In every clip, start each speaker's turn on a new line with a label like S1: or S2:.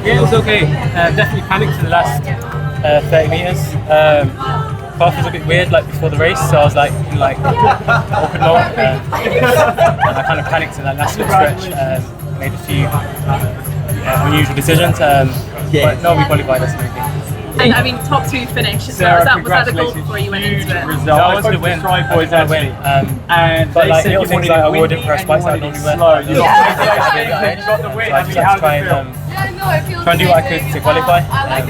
S1: Yeah, it was okay. Definitely panicked in the last 30 meters. Path was a bit weird, like before the race, so I was like in like open mode, and I kind of panicked in that last little stretch. Made a few unusual decisions, but no, we qualified us.
S2: And I mean, top 2 finish. Was that the goal before you went into it?
S1: No, I wanted to win. I wanted to win. But like little things like I wouldn't press bikes that I normally win. So I just had to try and do what I could to qualify.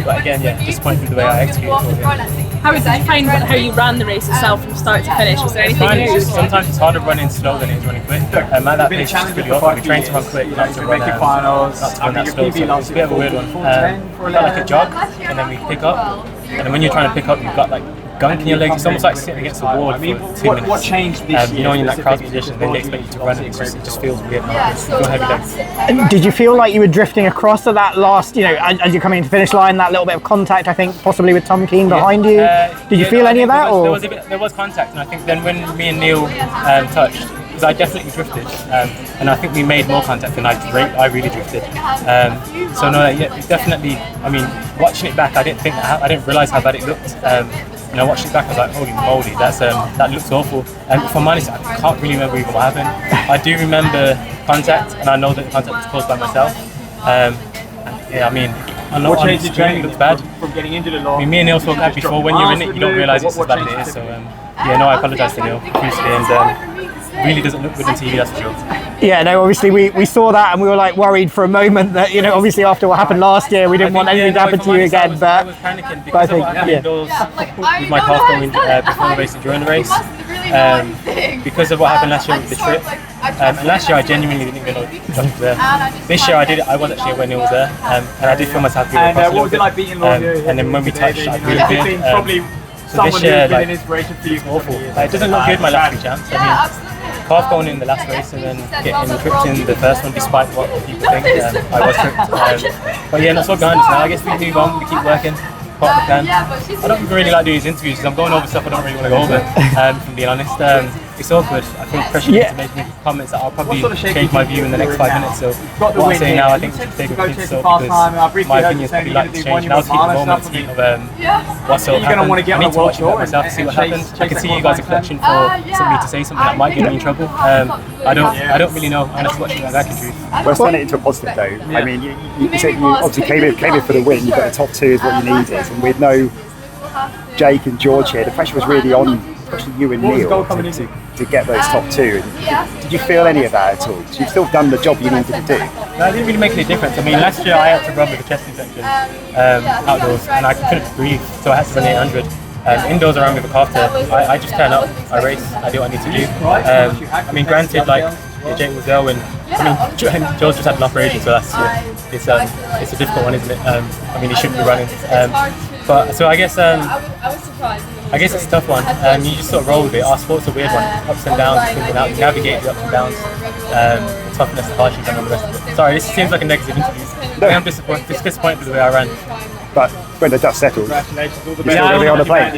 S1: But again, yeah, disappointed with the way I executed.
S2: How did you find how you ran the race itself from start to finish? Was there anything?
S1: Sometimes it's harder running slow than it is running quick. At that pace, it's really awkward. We train to run quick, not to run that slow. So it's a bit of a weird one. Felt like a jog, and then we pick up. And then when you're trying to pick up, you've got like gunk in your legs. It's almost like sitting against a wall for 2 minutes.
S3: What changed this year?
S1: When you're in that crouch position, then they expect you to run, and it just feels weird. Feel heavy legs.
S4: And did you feel like you were drifting across to that last, as you're coming into the finish line, that little bit of contact, I think, possibly with Tom Keane behind you? Did you feel any of that?
S1: There was contact, and I think then when me and Neil touched, because I definitely drifted, and I think we made more contact than I really drifted. So no, yeah, definitely. I mean, watching it back, I didn't realise how bad it looked. Watching it back, I was like, holy moly, that looks awful. And if I'm honest, I can't really remember even what happened. I do remember contact, and I know that the contact was caused by myself. Yeah, I mean, I know on the screen it looks bad.
S3: From getting into the law.
S1: I mean, me and Neil spoke that before. When you're in it, you don't realise it's as bad as it is. So yeah, no, I apologise to Neil profusely, and really doesn't look good on TV, that's for sure.
S4: Yeah, no, obviously we saw that and we were like worried for a moment that, obviously after what happened last year, we didn't want anything to happen to you again.
S1: I was panicking because of what happened indoors with my calf going before the race and during the race. Because of what happened last year with the trip. And last year I genuinely didn't even know Josh was there. This year I was actually when he was there, and I did feel myself being
S3: what was it like beating Lord?
S1: And then when we touched, I really did. So this year, like, it's awful. Like, it doesn't look good my last 2 champs. I mean, calf going in the last race and then getting tripped in the first one, despite what people think. I was tripped. But yeah, that's what behind us now. I guess we move on, we keep working. Part of the plan. I don't really like doing these interviews because I'm going over stuff I don't really want to go over, from being honest. It's awkward. I feel pressure to make comments that I'll probably change my view in the next 5 minutes. So what I'm saying now, I think we should take a pinch of salt because my opinion is probably likely to change. Now to keep the moment, to keep of what's so happened. I need to watch it myself to see what happens. I can see you guys are collection for somebody to say something that might get me in trouble. I don't really know. I'm just watching that truth.
S5: Let's turn it into a positive though. I mean, you said you obviously came in for the win. You got the top 2 is what you needed, and with no Jake and George here, the pressure was really on, especially you and Neil, to get those top 2. Did you feel any of that at all? Because you've still done the job you needed to do.
S1: No, it didn't really make any difference. I mean, last year I had to run with a chest infection outdoors, and I couldn't breathe, so I had to run 800. Indoors I ran with a calf tear. I just turn up, I race, I do what I need to do. I mean, granted, like Jake was there when, George just had an operation, so it's a difficult one, isn't it? I mean, he shouldn't be running. But so I guess it's a tough one. You just sort of roll with it. Our sport's a weird one. Ups and downs, you navigate the ups and downs. The toughness, the hardships, and all the rest of it. Sorry, this seems like a negative interview. I'm disappointed with the way I ran.
S5: But when the dust settles, you're still going to be on the plane.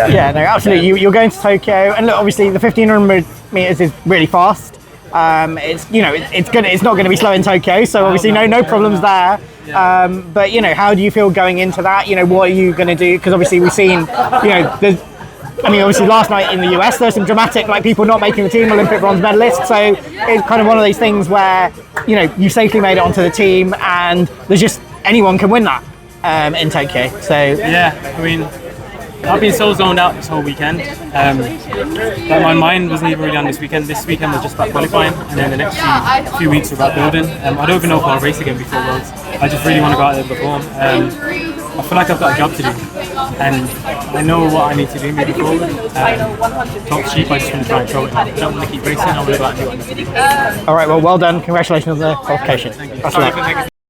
S4: Yeah, no, absolutely. You're going to Tokyo, and look, obviously the 1500 meters is really fast. It's not going to be slow in Tokyo, so obviously no problems there. But how do you feel going into that? What are you going to do? Because obviously we've seen, obviously last night in the US there's some dramatic people not making the team, Olympic bronze medalists. So it's kind of one of these things where you safely made it onto the team, and there's just anyone can win that in Tokyo. So
S1: yeah, I mean, I've been so zoned out this whole weekend that my mind wasn't even really on this weekend. This weekend was just about qualifying, and then the next few weeks were about building. I don't even know if I'll race again before Worlds. I just really want to go out there and perform. I feel like I've got a job to do, and I know what I need to do moving forward. Top sheep, I just want to try and throw it. I don't want to keep racing, I want to go out and do what I need to do.
S4: All right, well done. Congratulations on the qualification.
S1: Thank you.